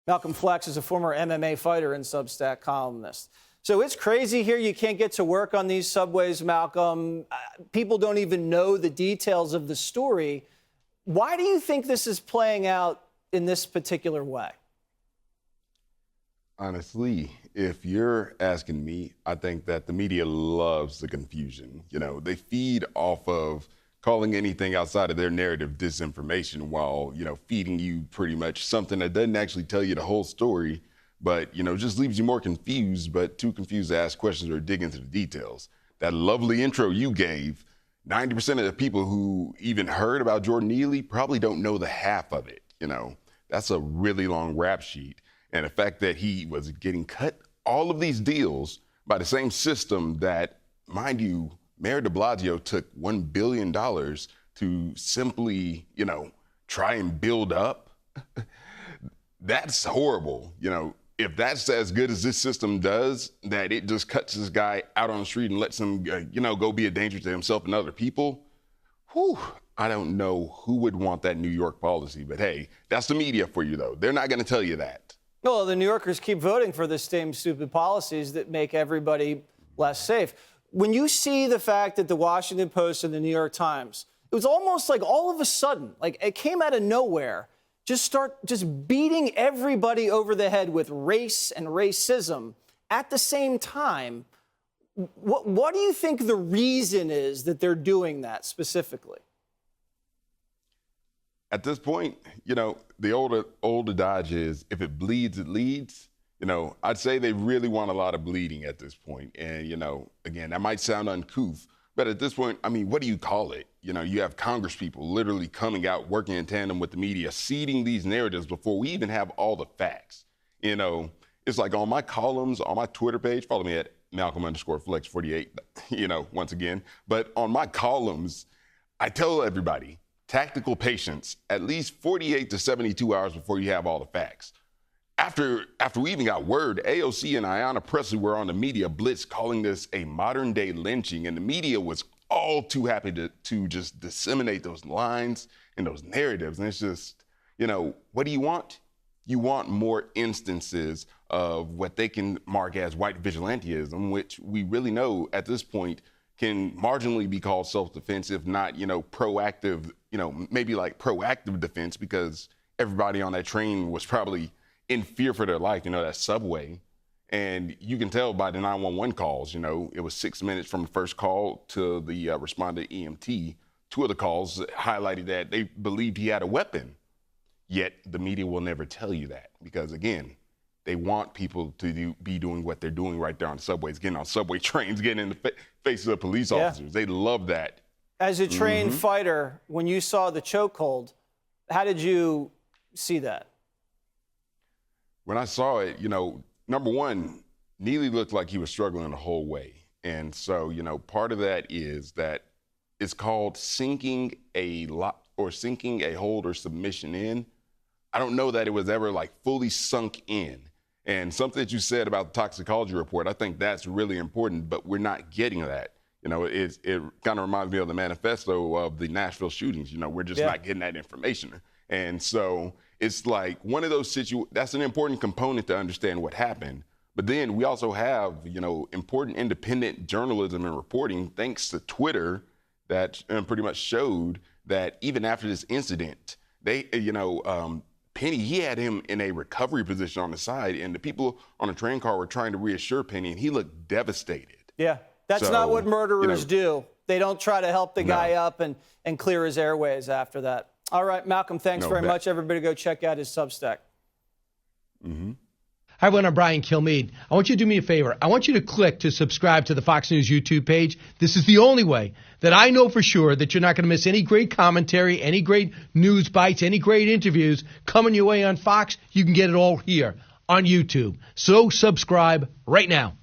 Malcolm Flex is a former MMA fighter and Substack columnist. So it's crazy here. You can't get to work on these subways, Malcolm. People don't even know the details of the story. Why do you think this is playing out in this particular way? Honestly, if you're asking me, I think that the media loves the confusion. They feed off of calling anything outside of their narrative disinformation while, feeding you pretty much something that doesn't actually tell you the whole story, but, just leaves you more confused, but too confused to ask questions or dig into the details. That lovely intro you gave, 90% of the people who even heard about Jordan Neely probably don't know the half of it. That's a really long rap sheet. And the fact that he was getting cut all of these deals by the same system that, mind you, Mayor de Blasio took $1 billion to simply, try and build up. That's horrible. If that's as good as this system does, that it just cuts this guy out on the street and lets him, go be a danger to himself and other people. Whew, I don't know who would want that New York policy, but hey, that's the media for you though. They're not going to tell you that. Well, the New Yorkers keep voting for the same stupid policies that make everybody less safe. When you see the fact that the Washington Post and the New York Times, it was almost like all of a sudden, like it came out of nowhere, just beating everybody over the head with race and racism at the same time. What do you think the reason is that they're doing that specifically? At this point, the old adage is, if it bleeds, it leads. I'd say they really want a lot of bleeding at this point. And, again, that might sound uncouth, but at this point, what do you call it? You have Congress people literally coming out, working in tandem with the media, seeding these narratives before we even have all the facts. It's like on my columns, on my Twitter page, follow me at Malcolm_Flex48, once again. But on my columns, I tell everybody, tactical patience, at least 48 to 72 hours before you have all the facts. After we even got word, AOC and Ayanna Pressley were on the media blitz calling this a modern day lynching, and the media was all too happy to just disseminate those lines and those narratives. And it's just, what do you want? You want more instances of what they can mark as white vigilantism, which we really know at this point can marginally be called self-defense, if not, proactive, maybe like proactive defense, because everybody on that train was probably in fear for their life, that subway. And you can tell by the 911 calls, it was 6 minutes from the first call to the responding EMT. Two of the calls highlighted that they believed he had a weapon. Yet the media will never tell you that because, again, they want people to be doing what they're doing right there on subways, getting on subway trains, getting in the faces of police officers. They love that. As a trained fighter, when you saw the chokehold, how did you see that? When I saw it, number one, Neely looked like he was struggling the whole way. And so, part of that is that it's called sinking a hold or submission in. I don't know that it was ever fully sunk in. And something that you said about the toxicology report, I think that's really important, but we're not getting that. It kind of reminds me of the manifesto of the Nashville shootings. We're just not getting that information. And so it's like one of those that's an important component to understand what happened. But then we also have, important independent journalism and reporting, thanks to Twitter, that pretty much showed that even after this incident, they, Penny, he had him in a recovery position on the side, and the people on the train car were trying to reassure Penny, and he looked devastated. Yeah, that's not what murderers do. They don't try to help the guy up and clear his airways after that. All right, Malcolm, thanks very much. Everybody go check out his Substack. Hi, everyone. I'm Brian Kilmeade. I want you to do me a favor. I want you to click to subscribe to the Fox News YouTube page. This is the only way that I know for sure that you're not going to miss any great commentary, any great news bites, any great interviews coming your way on Fox. You can get it all here on YouTube. So subscribe right now.